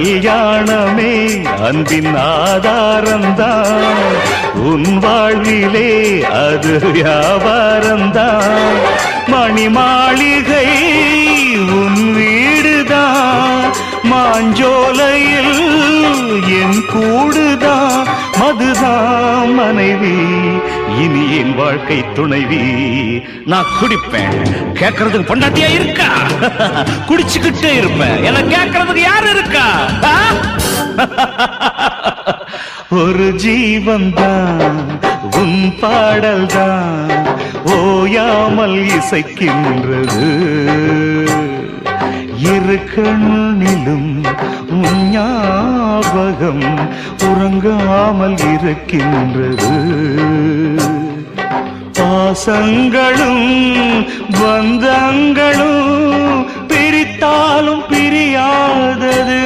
கல்யாணமே அன்பின் ஆதாரம்தான் உன் வாழ்விலே அது வியாபாரம்தான் மணி மாளிகை உன் வீடுதான் மாஞ்சோலையில் என் கூடுதான் மதுதான் மனைவி இனி என் வாழ்க்கை துணைவி நான் குடிப்பேன் கேட்கறதுக்கு பொண்டாட்டியா இருக்கா குடிச்சுக்கிட்டே இருப்பேன் என கேட்கறதுக்கு யாரு இருக்கா ஒரு ஜீவன் தான் உன் பாடல் தான் ஓயாமல் இசைக்கின்றது இரு கண்ணிலும் உன் ஞாபகம் உறங்காமல் இருக்கின்றது பாசங்களும் பந்தங்களும் பிரித்தாலும் பிரியாதது